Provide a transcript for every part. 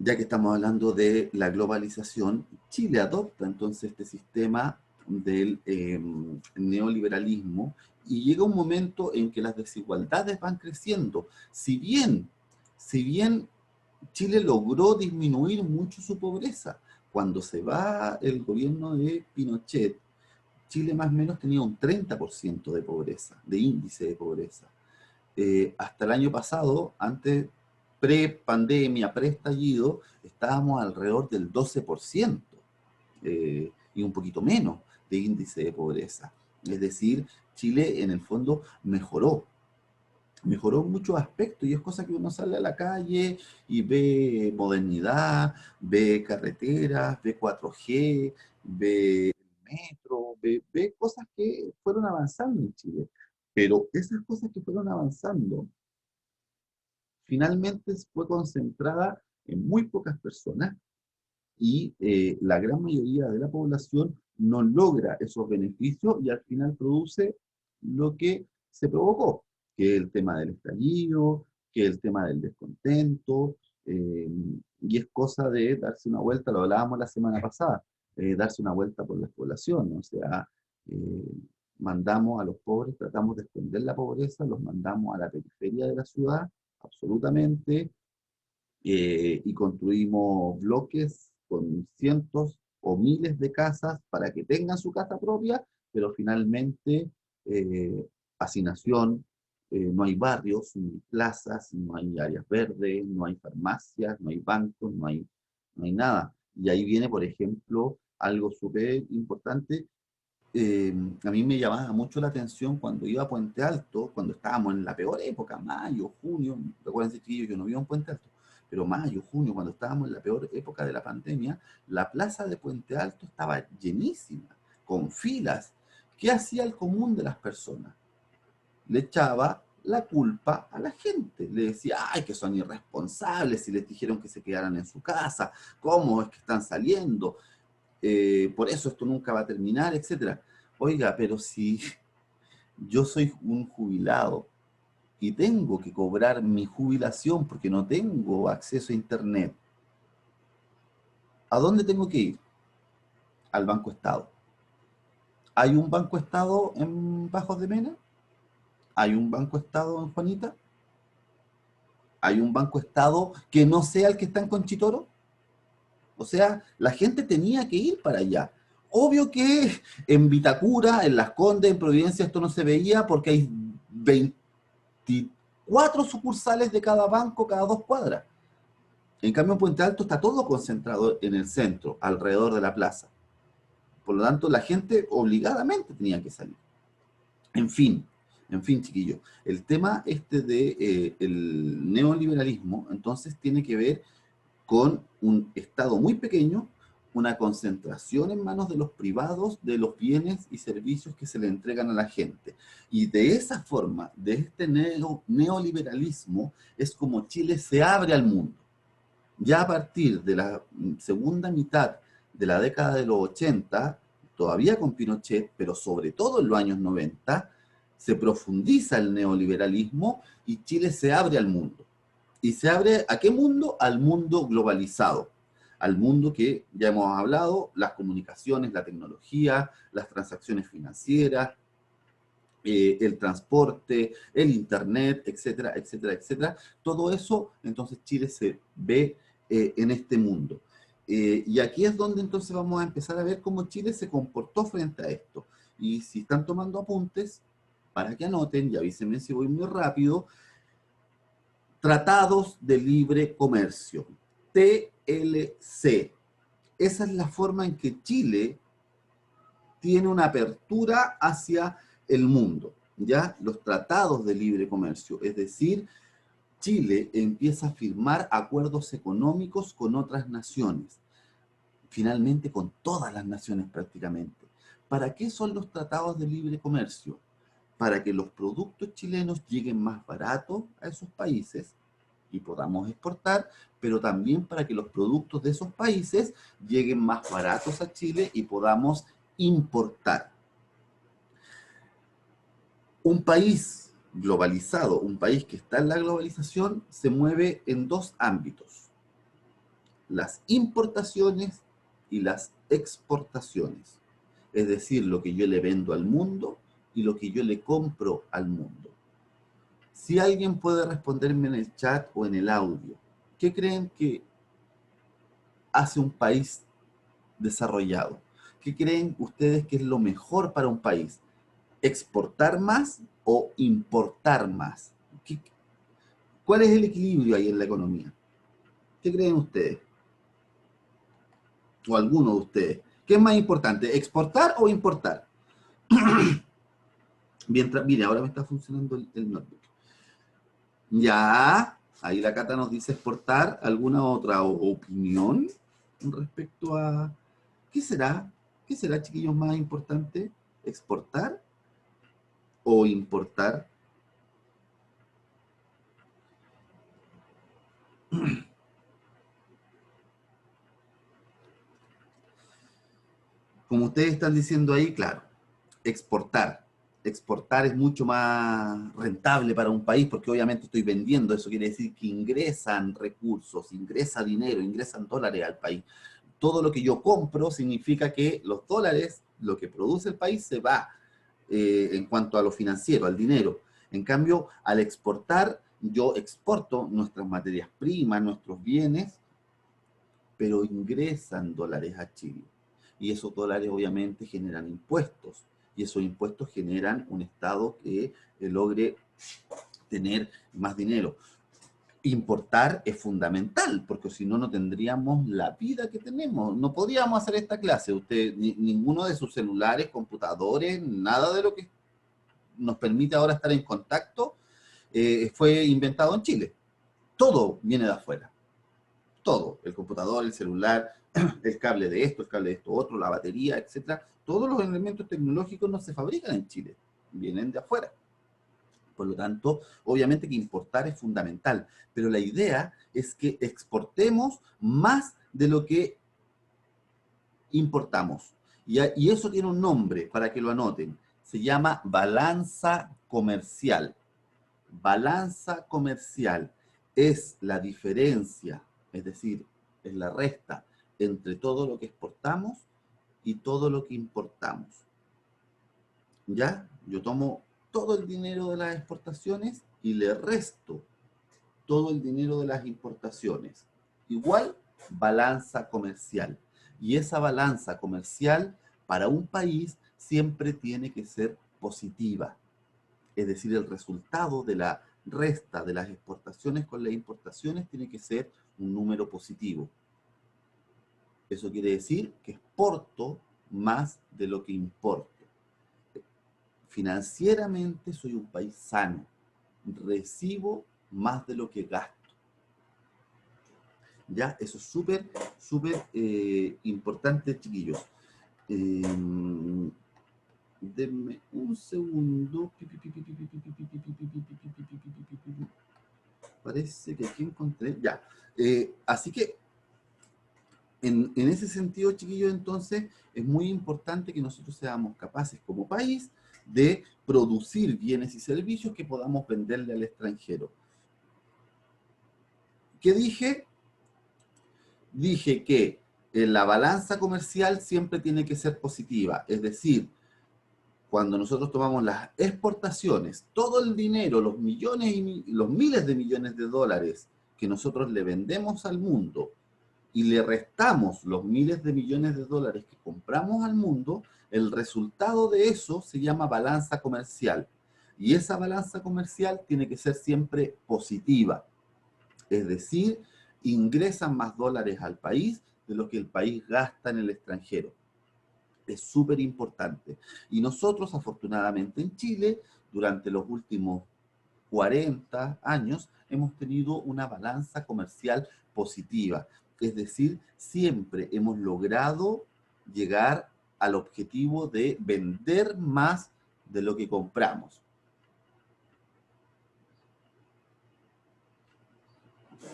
ya que estamos hablando de la globalización, Chile adopta entonces este sistema del neoliberalismo y llega un momento en que las desigualdades van creciendo. Si bien Chile logró disminuir mucho su pobreza, cuando se va el gobierno de Pinochet, Chile más o menos tenía un 30% de pobreza, de índice de pobreza. Hasta el año pasado, antes, pre-pandemia, pre-estallido, estábamos alrededor del 12%, y un poquito menos de índice de pobreza. Es decir, Chile en el fondo mejoró muchos aspectos y es cosa que uno sale a la calle y ve modernidad, ve carreteras, ve 4G, ve metro, ve cosas que fueron avanzando en Chile. Pero esas cosas que fueron avanzando finalmente fue concentrada en muy pocas personas y la gran mayoría de la población no logra esos beneficios y al final produce lo que se provocó, que es el tema del estallido, que es el tema del descontento, eh, y es cosa de darse una vuelta, lo hablábamos la semana pasada, darse una vuelta por las poblaciones, o sea, eh, mandamos a los pobres, tratamos de esconder la pobreza, los mandamos a la periferia de la ciudad, absolutamente, y construimos bloques con cientos o miles de casas para que tengan su casa propia, pero finalmente hacinación, no hay barrios, no hay plazas, no hay áreas verdes, no hay farmacias, no hay bancos, no hay nada. Y ahí viene, por ejemplo, algo súper importante. A mí me llamaba mucho la atención cuando iba a Puente Alto, cuando estábamos en la peor época, mayo, junio, recuerden, chiquillos, yo no vivo en Puente Alto, pero mayo, junio, cuando estábamos en la peor época de la pandemia, la plaza de Puente Alto estaba llenísima, con filas. ¿Qué hacía el común de las personas? Le echaba la culpa a la gente. Le decía, ay, que son irresponsables, si les dijeron que se quedaran en su casa, ¿cómo es que están saliendo? Por eso esto nunca va a terminar, etcétera. Oiga, pero si yo soy un jubilado y tengo que cobrar mi jubilación porque no tengo acceso a internet, ¿a dónde tengo que ir? Al Banco Estado. ¿Hay un Banco Estado en Bajos de Mena? ¿Hay un Banco Estado en Juanita? ¿Hay un Banco Estado que no sea el que está en Conchitoro? O sea, la gente tenía que ir para allá. Obvio que en Vitacura, en Las Condes, en Providencia, esto no se veía porque hay 24 sucursales de cada banco cada 2 cuadras. En cambio, en Puente Alto está todo concentrado en el centro, alrededor de la plaza. Por lo tanto, la gente obligadamente tenía que salir. En fin, en fin, chiquillos. El tema este de el neoliberalismo, entonces, tiene que ver con un Estado muy pequeño, una concentración en manos de los privados de los bienes y servicios que se le entregan a la gente. Y de esa forma, de este neoliberalismo, es como Chile se abre al mundo. Ya a partir de la segunda mitad de la década de los 80, todavía con Pinochet, pero sobre todo en los años 90, se profundiza el neoliberalismo y Chile se abre al mundo. ¿Y se abre a qué mundo? Al mundo globalizado, al mundo que ya hemos hablado, las comunicaciones, la tecnología, las transacciones financieras, el transporte, el internet, etcétera, etcétera, etcétera. Todo eso, entonces Chile se ve en este mundo. Y aquí es donde entonces vamos a empezar a ver cómo Chile se comportó frente a esto. Y si están tomando apuntes, para que anoten, y avísenme si voy muy rápido, Tratados de Libre Comercio, TLC. Esa es la forma en que Chile tiene una apertura hacia el mundo, ¿ya? Los tratados de libre comercio, es decir, Chile empieza a firmar acuerdos económicos con otras naciones, finalmente con todas las naciones prácticamente. ¿Para qué son los tratados de libre comercio? Para que los productos chilenos lleguen más baratos a esos países y podamos exportar, pero también para que los productos de esos países lleguen más baratos a Chile y podamos importar. Un país globalizado, un país que está en la globalización, se mueve en dos ámbitos. las importaciones y las exportaciones. Es decir, lo que yo le vendo al mundo y lo que yo le compro al mundo. Si alguien puede responderme en el chat o en el audio, ¿qué creen que hace un país desarrollado? ¿Qué creen ustedes que es lo mejor para un país? ¿Exportar más o importar más? ¿Cuál es el equilibrio ahí en la economía? ¿Qué creen ustedes? O alguno de ustedes. ¿Qué es más importante, exportar o importar? Mientras, mire, ahora me está funcionando el notebook. Ya, ahí la Cata nos dice exportar. ¿Alguna otra opinión respecto a qué será? ¿Qué será, chiquillos, más importante? ¿Exportar o importar? Como ustedes están diciendo ahí, claro, exportar. Exportar es mucho más rentable para un país porque obviamente estoy vendiendo, eso quiere decir que ingresan recursos, ingresa dinero, ingresan dólares al país. Todo lo que yo compro significa que los dólares, lo que produce el país, se va en cuanto a lo financiero, al dinero. En cambio, al exportar, yo exporto nuestras materias primas, nuestros bienes, pero ingresan dólares a Chile. Y esos dólares obviamente generan impuestos. Y esos impuestos generan un Estado que logre tener más dinero. Importar es fundamental, porque si no, no tendríamos la vida que tenemos. No podríamos hacer esta clase. Usted, ninguno de sus celulares, computadores, nada de lo que nos permite ahora estar en contacto, fue inventado en Chile. Todo viene de afuera. Todo. El computador, el celular, el cable de esto, el cable de esto otro, la batería, etcétera. Todos los elementos tecnológicos no se fabrican en Chile. Vienen de afuera. Por lo tanto, obviamente que importar es fundamental, pero la idea es que exportemos más de lo que importamos. Y eso tiene un nombre para que lo anoten. Se llama balanza comercial. Balanza comercial es la diferencia, es decir, es la resta entre todo lo que exportamos y todo lo que importamos. ¿Ya? Yo tomo todo el dinero de las exportaciones y le resto todo el dinero de las importaciones. Igual, balanza comercial. Y esa balanza comercial para un país siempre tiene que ser positiva. Es decir, el resultado de la resta de las exportaciones con las importaciones tiene que ser un número positivo. Eso quiere decir que exporto más de lo que importo. Financieramente soy un país sano. Recibo más de lo que gasto. ¿Ya? Eso es súper, súper importante, chiquillos. Denme un segundo. Parece que aquí encontré. Ya. Así que, en ese sentido, chiquillos, entonces, es muy importante que nosotros seamos capaces como país de producir bienes y servicios que podamos venderle al extranjero. ¿Qué dije? Dije que la balanza comercial siempre tiene que ser positiva, es decir, cuando nosotros tomamos las exportaciones, todo el dinero, los millones y los miles de millones de dólares que nosotros le vendemos al mundo y le restamos los miles de millones de dólares que compramos al mundo, el resultado de eso se llama balanza comercial. Y esa balanza comercial tiene que ser siempre positiva. Es decir, ingresan más dólares al país de lo que el país gasta en el extranjero. Es súper importante. Y nosotros, afortunadamente, en Chile, durante los últimos 40 años, hemos tenido una balanza comercial positiva. Es decir, siempre hemos logrado llegar al objetivo de vender más de lo que compramos.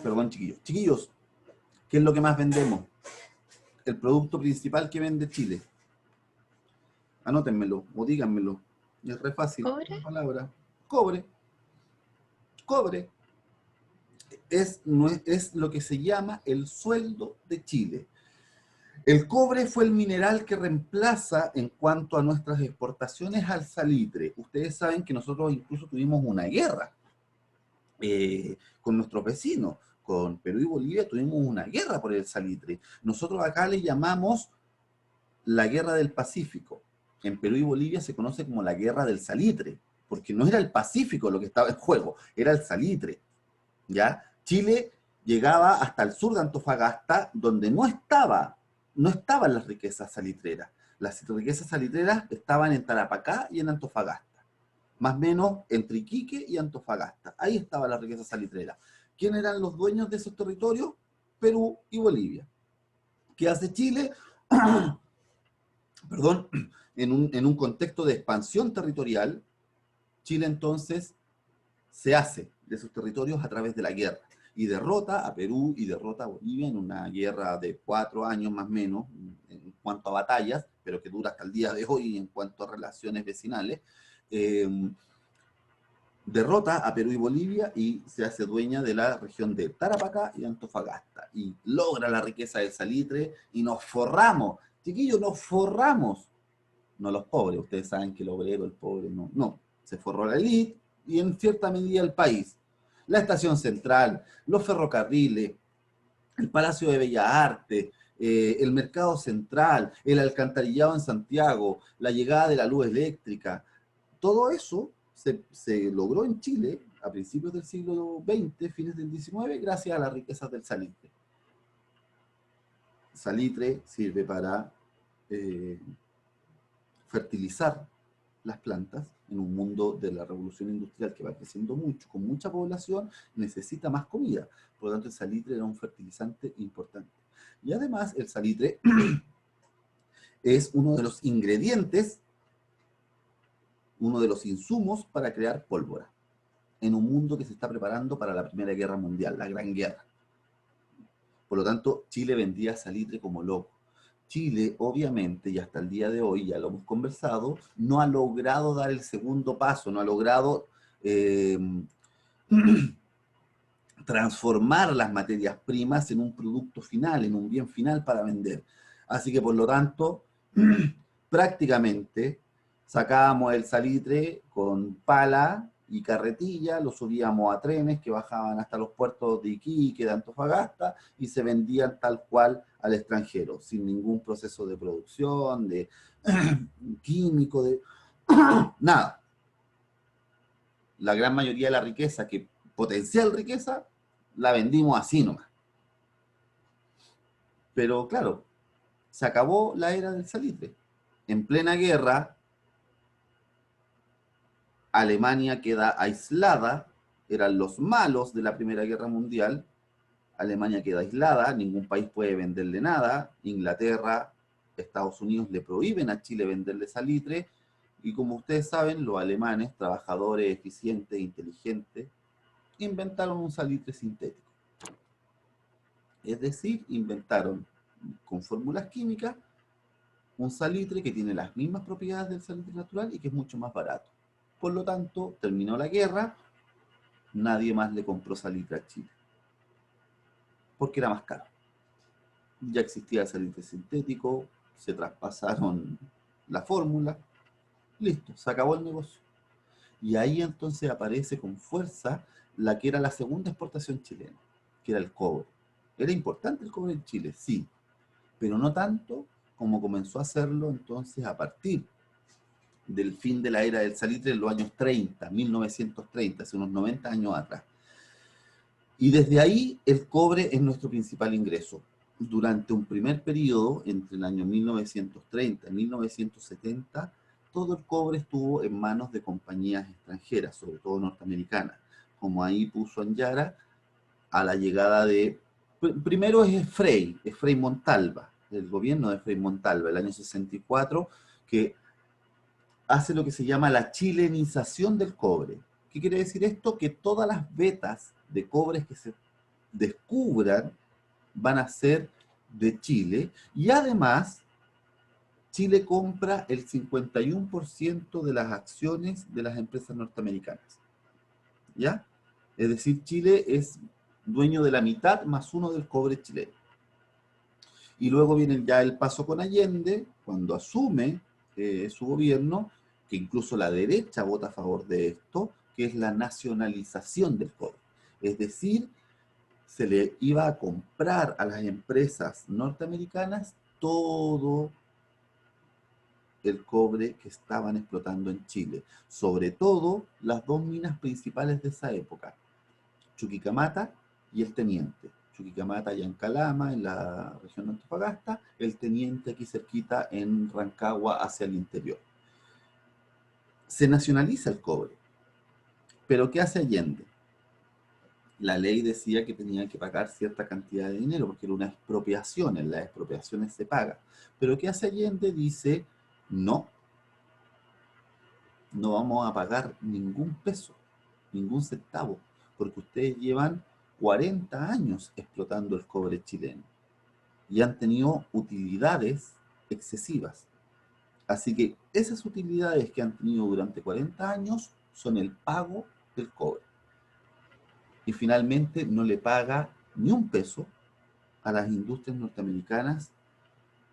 Perdón, chiquillos. Chiquillos, ¿qué es lo que más vendemos? El producto principal que vende Chile. Anótenmelo o díganmelo. Es re fácil. ¿Cobre? Una palabra. Cobre. Cobre. es lo que se llama el sueldo de Chile. El cobre fue el mineral que reemplaza en cuanto a nuestras exportaciones al salitre. Ustedes saben que nosotros incluso tuvimos una guerra con nuestros vecinos. Con Perú y Bolivia tuvimos una guerra por el salitre. Nosotros acá le llamamos la Guerra del Pacífico. En Perú y Bolivia se conoce como la Guerra del Salitre, porque no era el Pacífico lo que estaba en juego, era el salitre. ¿Ya? Chile llegaba hasta el sur de Antofagasta, donde no estaban las riquezas salitreras. Las riquezas salitreras estaban en Tarapacá y en Antofagasta, más o menos entre Iquique y Antofagasta. Ahí estaba la riqueza salitrera. ¿Quién eran los dueños de esos territorios? Perú y Bolivia. ¿Qué hace Chile? Perdón, en un contexto de expansión territorial, Chile entonces se hace de sus territorios a través de la guerra y derrota a Perú y derrota a Bolivia en una guerra de 4 años más o menos en cuanto a batallas, pero que dura hasta el día de hoy en cuanto a relaciones vecinales. Derrota a Perú y Bolivia y se hace dueña de la región de Tarapacá y Antofagasta y logra la riqueza del salitre y nos forramos, chiquillos, nos forramos, no los pobres, ustedes saben que el obrero, el pobre, no, se forró la élite y en cierta medida el país. La estación central, los ferrocarriles, el Palacio de Bellas Artes, el mercado central, el alcantarillado en Santiago, la llegada de la luz eléctrica, todo eso se logró en Chile a principios del siglo XX, fines del XIX, gracias a las riquezas del salitre. El salitre sirve para fertilizar las plantas en un mundo de la revolución industrial que va creciendo mucho, con mucha población, necesita más comida. Por lo tanto, el salitre era un fertilizante importante. Y además, el salitre es uno de los ingredientes, uno de los insumos para crear pólvora, en un mundo que se está preparando para la Primera Guerra Mundial, la Gran Guerra. Por lo tanto, Chile vendía salitre como loco. Chile, obviamente, y hasta el día de hoy, ya lo hemos conversado, no ha logrado dar el segundo paso, no ha logrado transformar las materias primas en un producto final, en un bien final para vender. Así que, por lo tanto, prácticamente sacábamos el salitre con pala y carretilla, lo subíamos a trenes que bajaban hasta los puertos de Iquique, de Antofagasta, y se vendían tal cual al extranjero, sin ningún proceso de producción, de químico, de nada. La gran mayoría de la riqueza, que potencial riqueza, la vendimos así nomás. Pero claro, se acabó la era del salitre. En plena guerra, Alemania queda aislada, eran los malos de la Primera Guerra Mundial, Alemania queda aislada, ningún país puede venderle nada, Inglaterra, Estados Unidos le prohíben a Chile venderle salitre, y como ustedes saben, los alemanes, trabajadores eficientes, inteligentes, inventaron un salitre sintético. Es decir, inventaron con fórmulas químicas un salitre que tiene las mismas propiedades del salitre natural y que es mucho más barato. Por lo tanto, terminó la guerra, nadie más le compró salitre a Chile, porque era más caro. Ya existía el salitre sintético, se traspasaron la fórmula, listo, se acabó el negocio. Y ahí entonces aparece con fuerza la que era la segunda exportación chilena, que era el cobre. ¿Era importante el cobre en Chile? Sí, pero no tanto como comenzó a hacerlo entonces a partir del fin de la era del salitre en los años 30, 1930, hace unos 90 años atrás. Y desde ahí el cobre es nuestro principal ingreso. Durante un primer periodo, entre el año 1930 y 1970, todo el cobre estuvo en manos de compañías extranjeras, sobre todo norteamericanas, como ahí puso Anyara, a la llegada de... Primero es Frei Montalva, el gobierno de Frei Montalva, el año 64, que hace lo que se llama la chilenización del cobre. ¿Qué quiere decir esto? Que todas las vetas de cobre que se descubran van a ser de Chile, y además Chile compra el 51% de las acciones de las empresas norteamericanas. ¿Ya? Es decir, Chile es dueño de la mitad más uno del cobre chileno. Y luego viene ya el paso con Allende, cuando asume su gobierno, que incluso la derecha vota a favor de esto, que es la nacionalización del cobre. Es decir, se le iba a comprar a las empresas norteamericanas todo el cobre que estaban explotando en Chile. Sobre todo las dos minas principales de esa época, Chuquicamata y el Teniente. Chuquicamata allá en Calama, en la región de Antofagasta, el Teniente aquí cerquita en Rancagua hacia el interior. Se nacionaliza el cobre, pero ¿qué hace Allende? La ley decía que tenían que pagar cierta cantidad de dinero, porque era una expropiación, en las expropiaciones se paga. Pero ¿qué hace Allende? Dice, no, no vamos a pagar ningún peso, ningún centavo, porque ustedes llevan 40 años explotando el cobre chileno y han tenido utilidades excesivas. Así que esas utilidades que han tenido durante 40 años son el pago del cobre. Y finalmente no le paga ni un peso a las industrias norteamericanas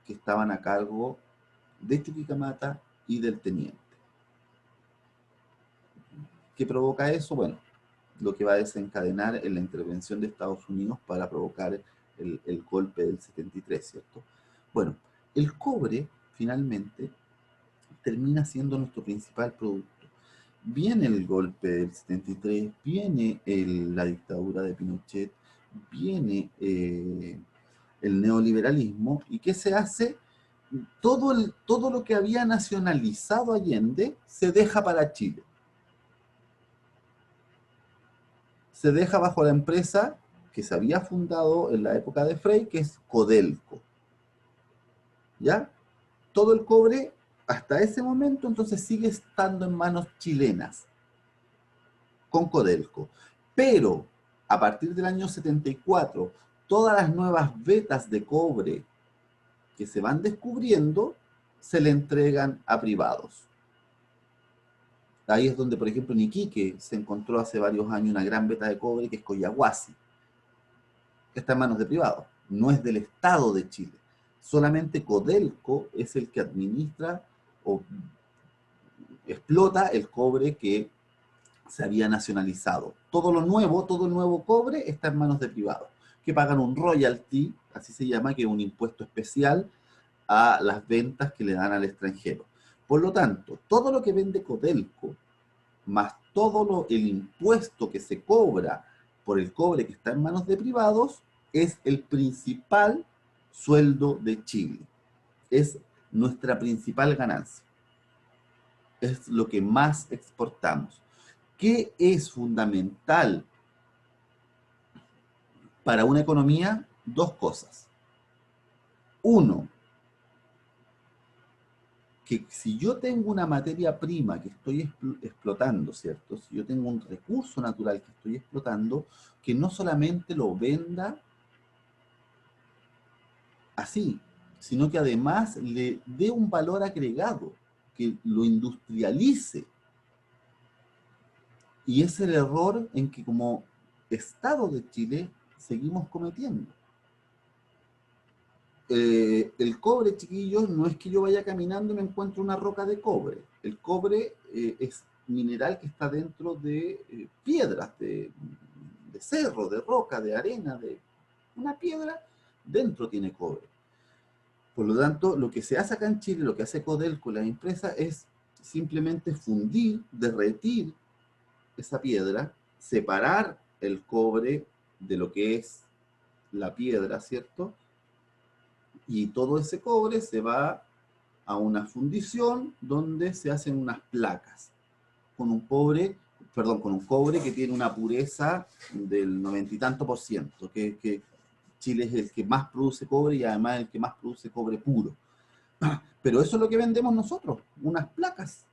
que estaban a cargo de Chuquicamata y del Teniente. ¿Qué provoca eso? Bueno, lo que va a desencadenar en la intervención de Estados Unidos para provocar el golpe del 73, ¿cierto? Bueno, el cobre finalmente termina siendo nuestro principal producto. Viene el golpe del 73, viene la dictadura de Pinochet, viene el neoliberalismo, ¿y qué se hace? Todo lo que había nacionalizado Allende se deja para Chile. Se deja bajo la empresa que se había fundado en la época de Frei, que es Codelco. ¿Ya? Todo el cobre, hasta ese momento, entonces sigue estando en manos chilenas, con Codelco. Pero, a partir del año 74, todas las nuevas vetas de cobre que se van descubriendo, se le entregan a privados. Ahí es donde, por ejemplo, en Iquique se encontró hace varios años una gran veta de cobre que es Collahuasi. Está en manos de privados, no es del Estado de Chile. Solamente Codelco es el que administra o explota el cobre que se había nacionalizado. Todo lo nuevo, todo el nuevo cobre está en manos de privados, que pagan un royalty, así se llama, que es un impuesto especial a las ventas que le dan al extranjero. Por lo tanto, todo lo que vende Codelco, más todo el impuesto que se cobra por el cobre que está en manos de privados, es el principal sueldo de Chile. Es nuestra principal ganancia. Es lo que más exportamos. ¿Qué es fundamental para una economía? Dos cosas. Uno, que si yo tengo una materia prima que estoy explotando, ¿cierto? Si yo tengo un recurso natural que estoy explotando, que no solamente lo venda así, sino que además le dé un valor agregado, que lo industrialice. Y es el error en que como Estado de Chile seguimos cometiendo. El cobre, chiquillos, no es que yo vaya caminando y me encuentre una roca de cobre. El cobre es mineral que está dentro de piedras, de cerro, de roca, de arena, de una piedra, dentro tiene cobre. Por lo tanto, lo que se hace acá en Chile, lo que hace Codelco, la empresa, es simplemente fundir, derretir esa piedra, separar el cobre de lo que es la piedra, ¿cierto? Y todo ese cobre se va a una fundición donde se hacen unas placas con un cobre que tiene una pureza del 90 y tanto por ciento, que Chile es el que más produce cobre y además el que más produce cobre puro. Pero eso es lo que vendemos nosotros, unas placas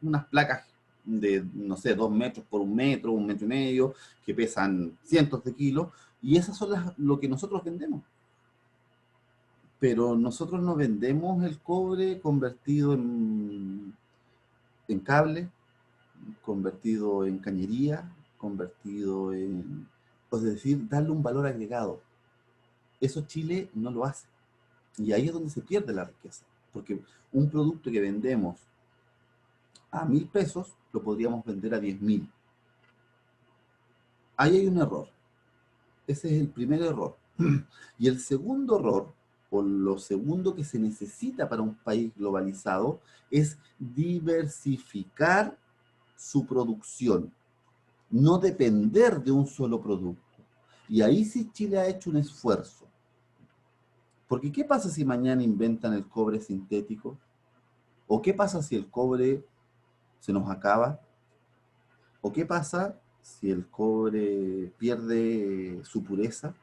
de, no sé, 2 metros por 1 metro y medio, que pesan cientos de kilos, y esas son lo que nosotros vendemos. Pero nosotros no vendemos el cobre convertido en cable, convertido en cañería, convertido en... es decir, darle un valor agregado. Eso Chile no lo hace. Y ahí es donde se pierde la riqueza. Porque un producto que vendemos a 1.000 pesos, lo podríamos vender a 10.000. Ahí hay un error. Ese es el primer error. Y el segundo error, o lo segundo que se necesita para un país globalizado, es diversificar su producción, no depender de un solo producto. Y ahí sí Chile ha hecho un esfuerzo. Porque ¿qué pasa si mañana inventan el cobre sintético? ¿O qué pasa si el cobre se nos acaba? ¿O qué pasa si el cobre pierde su pureza?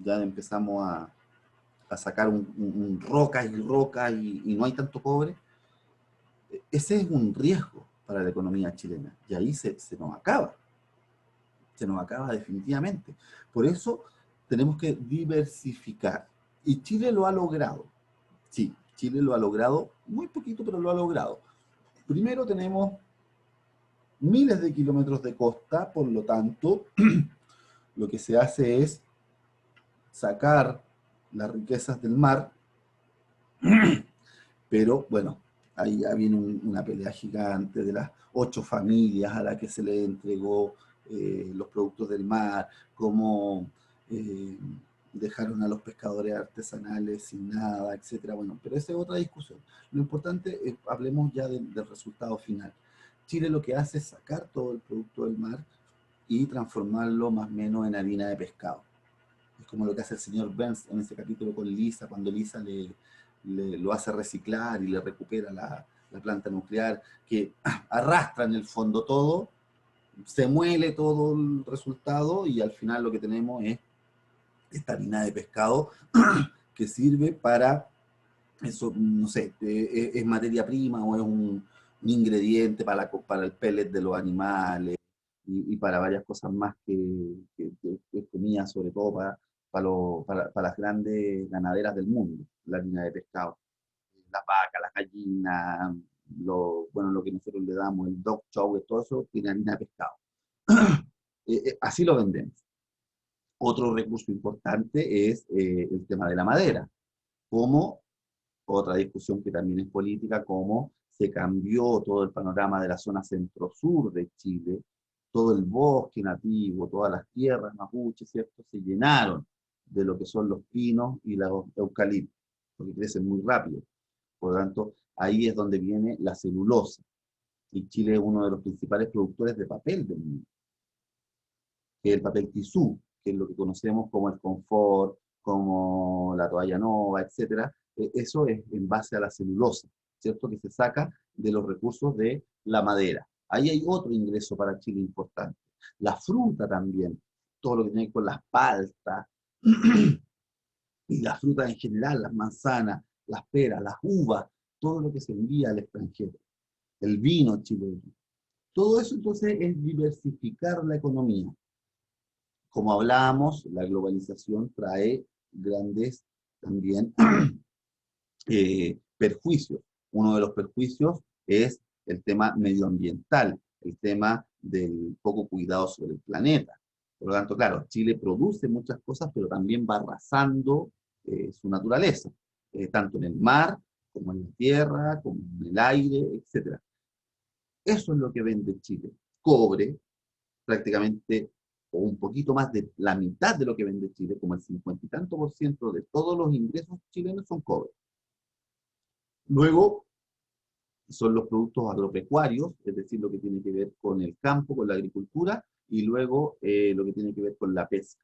Ya empezamos a sacar roca y roca y no hay tanto cobre. Ese es un riesgo para la economía chilena. Y ahí se nos acaba. Se nos acaba definitivamente. Por eso tenemos que diversificar. Y Chile lo ha logrado. Sí, Chile lo ha logrado, muy poquito, pero lo ha logrado. Primero tenemos miles de kilómetros de costa, por lo tanto, lo que se hace es sacar las riquezas del mar, pero bueno, ahí ya viene una pelea gigante de las 8 familias a las que se le entregó los productos del mar, cómo eh, dejaron a los pescadores artesanales sin nada, etcétera. Bueno, pero esa es otra discusión. Lo importante es, hablemos ya del resultado final. Chile lo que hace es sacar todo el producto del mar y transformarlo más o menos en harina de pescado. Es como lo que hace el señor Burns en ese capítulo con Lisa, cuando Lisa lo hace reciclar y le recupera la planta nuclear, que arrastra en el fondo todo, se muele todo el resultado y al final lo que tenemos es esta harina de pescado que sirve para, eso, no sé, es materia prima o es un ingrediente para el pellet de los animales y para varias cosas más que es comida, sobre todo para las grandes ganaderas del mundo, la harina de pescado. Las vacas, las gallinas, lo que nosotros le damos, el dog chow, todo eso tiene harina de pescado. Así lo vendemos. Otro recurso importante es el tema de la madera, como otra discusión que también es política, cómo se cambió todo el panorama de la zona centro-sur de Chile, todo el bosque nativo, todas las tierras mapuches, ¿cierto? Se llenaron de lo que son los pinos y los eucaliptos, porque crecen muy rápido. Por lo tanto, ahí es donde viene la celulosa. Y Chile es uno de los principales productores de papel del mundo, que es el papel tisú, que es lo que conocemos como el confort, como la toalla nova, etcétera. Eso es en base a la celulosa, ¿cierto? Que se saca de los recursos de la madera. Ahí hay otro ingreso para Chile importante. La fruta también, todo lo que tiene que ver con las paltas y la fruta en general, las manzanas, las peras, las uvas, todo lo que se envía al extranjero. El vino chileno. Todo eso entonces es diversificar la economía. Como hablábamos, la globalización trae grandes también perjuicios. Uno de los perjuicios es el tema medioambiental, el tema del poco cuidado sobre el planeta. Por lo tanto, claro, Chile produce muchas cosas, pero también va arrasando su naturaleza, tanto en el mar, como en la tierra, como en el aire, etc. Eso es lo que vende Chile. Cobre, prácticamente, o un poquito más de la mitad de lo que vende Chile, como el 50 y tanto por ciento de todos los ingresos chilenos son cobre. Luego son los productos agropecuarios, es decir, lo que tiene que ver con el campo, con la agricultura, y luego lo que tiene que ver con la pesca.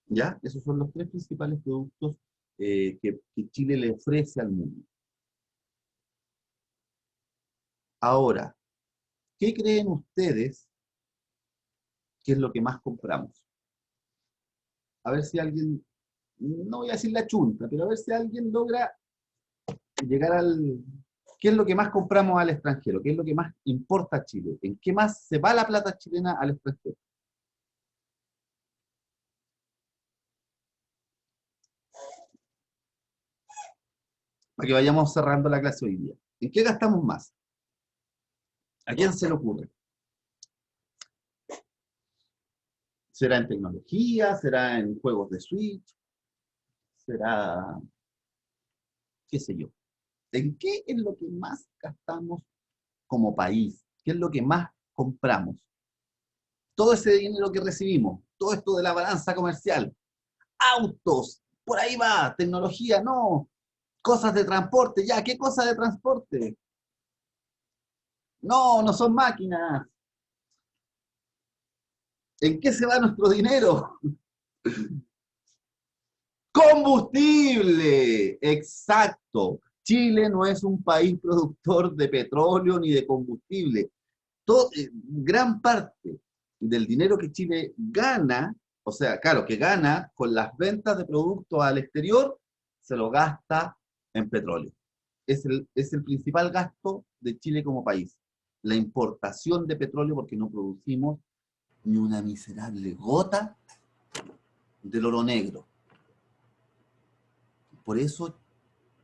¿Ya? Esos son los tres principales productos que Chile le ofrece al mundo. Ahora, ¿qué creen ustedes que es lo que más compramos? A ver si alguien, no voy a decir la chunta, pero a ver si alguien logra llegar al... ¿Qué es lo que más compramos al extranjero? ¿Qué es lo que más importa a Chile? ¿En qué más se va la plata chilena al extranjero? Para que vayamos cerrando la clase hoy día. ¿En qué gastamos más? ¿A quién se le ocurre? ¿Será en tecnología? ¿Será en juegos de Switch? ¿Será, qué sé yo? ¿En qué es lo que más gastamos como país? ¿Qué es lo que más compramos? Todo ese dinero que recibimos, todo esto de la balanza comercial, autos, por ahí va, tecnología, no, cosas de transporte, ya, ¿qué cosa de transporte? No, no son máquinas. ¿En qué se va nuestro dinero? Combustible, exacto. Chile no es un país productor de petróleo ni de combustible. Gran parte del dinero que Chile gana, o sea, claro, que gana con las ventas de productos al exterior, se lo gasta en petróleo. Es el principal gasto de Chile como país. La importación de petróleo porque no producimos ni una miserable gota del oro negro. Por eso,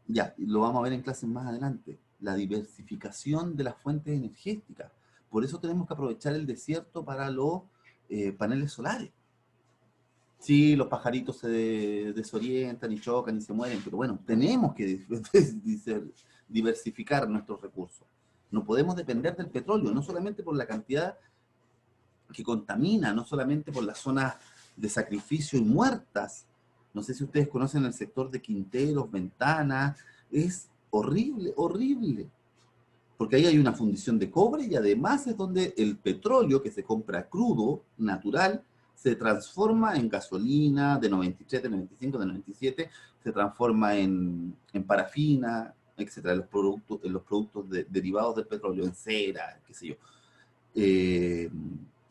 ya, lo vamos a ver en clases más adelante, la diversificación de las fuentes energéticas. Por eso tenemos que aprovechar el desierto para los paneles solares. Sí, los pajaritos se desorientan y chocan y se mueren, pero bueno, tenemos que diversificar nuestros recursos. No podemos depender del petróleo, no solamente por la cantidad que contamina, no solamente por las zonas de sacrificio y muertas. No sé si ustedes conocen el sector de Quinteros, Ventanas, es horrible, horrible. Porque ahí hay una fundición de cobre y además es donde el petróleo que se compra crudo, natural, se transforma en gasolina de 93, de 95, de 97, se transforma en parafina, etcétera, en los productos derivados del petróleo, en cera, qué sé yo. Eh,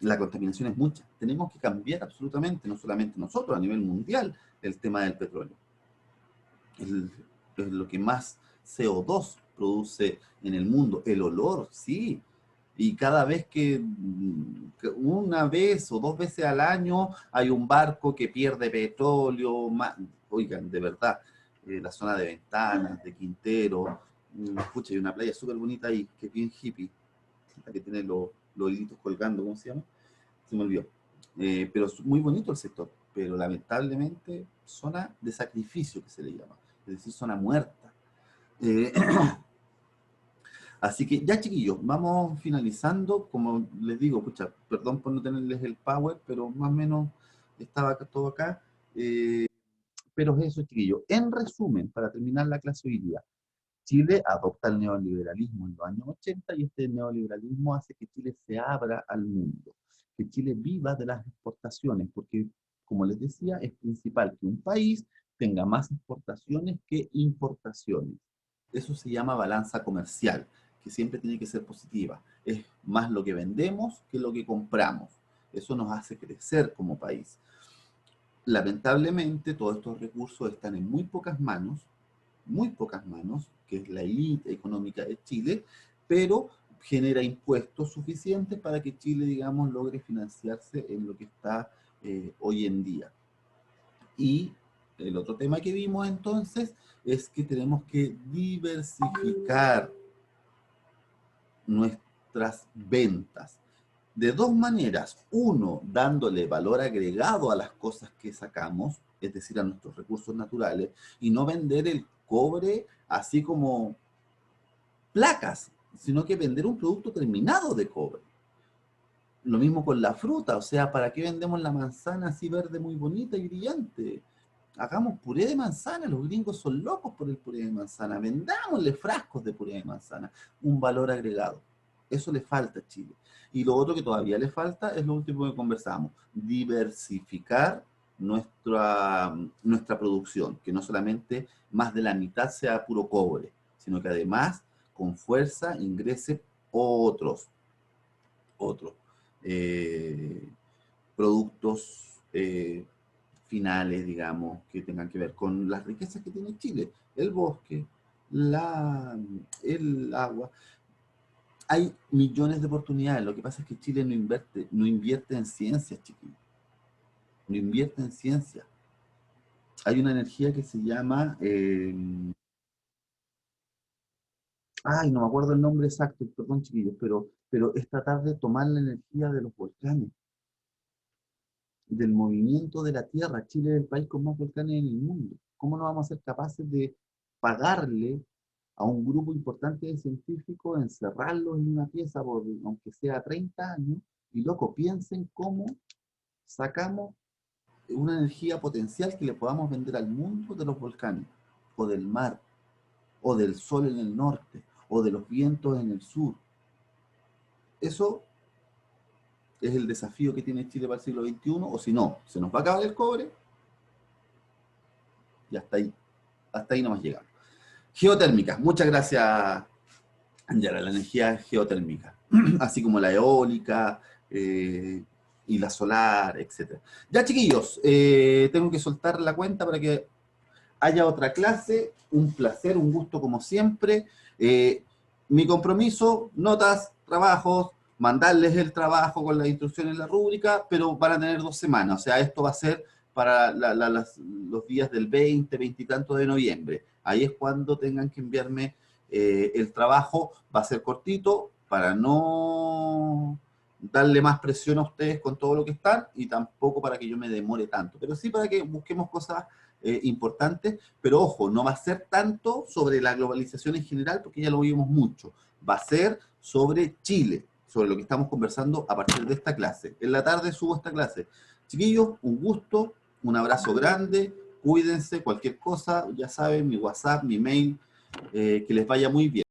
la contaminación es mucha. Tenemos que cambiar absolutamente, no solamente nosotros, a nivel mundial, el tema del petróleo. El, es lo que más CO2 produce en el mundo. El olor, sí. Y cada vez que una vez o dos veces al año hay un barco que pierde petróleo, oigan, de verdad, la zona de Ventanas, de Quintero, escucha, hay una playa súper bonita ahí, que es bien hippie, la que tiene los hilitos colgando, ¿cómo se llama? Se me olvidó. Pero es muy bonito el sector, pero lamentablemente zona de sacrificio que se le llama, es decir, zona muerta. Eh, Así que ya chiquillos, vamos finalizando, como les digo, pucha, perdón por no tenerles el power, pero más o menos estaba todo acá. Eh, pero eso, chiquillos. En resumen, para terminar la clase hoy día, Chile adopta el neoliberalismo en los años 80 y este neoliberalismo hace que Chile se abra al mundo, que Chile viva de las exportaciones, porque, como les decía, es principal que un país tenga más exportaciones que importaciones. Eso se llama balanza comercial, que siempre tiene que ser positiva. Es más lo que vendemos que lo que compramos. Eso nos hace crecer como país. Lamentablemente, todos estos recursos están en muy pocas manos, que es la élite económica de Chile, pero genera impuestos suficientes para que Chile, digamos, logre financiarse en lo que está hoy en día. Y el otro tema que vimos entonces es que tenemos que diversificar nuestras ventas. De dos maneras. Uno, dándole valor agregado a las cosas que sacamos, es decir, a nuestros recursos naturales, y no vender el cobre así como placas, sino que vender un producto terminado de cobre. Lo mismo con la fruta, o sea, ¿para qué vendemos la manzana así verde muy bonita y brillante? Hagamos puré de manzana, los gringos son locos por el puré de manzana, vendámosle frascos de puré de manzana, un valor agregado. Eso le falta a Chile. Y lo otro que todavía le falta es lo último que conversamos, diversificar nuestra producción, que no solamente más de la mitad sea puro cobre, sino que además con fuerza ingrese otros otros eh, productos finales, digamos, que tengan que ver con las riquezas que tiene Chile, el bosque, la, el agua. Hay millones de oportunidades, lo que pasa es que Chile no invierte en ciencias, chiquillos, no invierte en ciencia. Hay una energía que se llama, ay, no me acuerdo el nombre exacto, perdón chiquillos, pero es tratar de tomar la energía de los volcanes. del movimiento de la Tierra. Chile es el país con más volcanes en el mundo. ¿Cómo no vamos a ser capaces de pagarle a un grupo importante de científicos, encerrarlos en una pieza, por, aunque sea 30 años, y loco, piensen cómo sacamos una energía potencial que le podamos vender al mundo de los volcanes, o del mar, o del sol en el norte, o de los vientos en el sur? Eso es el desafío que tiene Chile para el siglo XXI, o si no, se nos va a acabar el cobre, y hasta ahí nomás llegamos. Geotérmica, muchas gracias, Angela, la energía geotérmica, así como la eólica y la solar, etcétera. Ya, chiquillos, tengo que soltar la cuenta para que haya otra clase. Un placer, un gusto como siempre. Mi compromiso, notas, trabajos, mandarles el trabajo con las instrucciones en la rúbrica, pero van a tener 2 semanas. O sea, esto va a ser para los días del 20, 20 y tanto de noviembre. Ahí es cuando tengan que enviarme el trabajo. Va a ser cortito para no darle más presión a ustedes con todo lo que están y tampoco para que yo me demore tanto, pero sí para que busquemos cosas importantes, pero ojo, no va a ser tanto sobre la globalización en general, porque ya lo vimos mucho, va a ser sobre Chile, sobre lo que estamos conversando a partir de esta clase. En la tarde subo esta clase. Chiquillos, un gusto, un abrazo grande, cuídense, cualquier cosa, ya saben, mi WhatsApp, mi mail, que les vaya muy bien.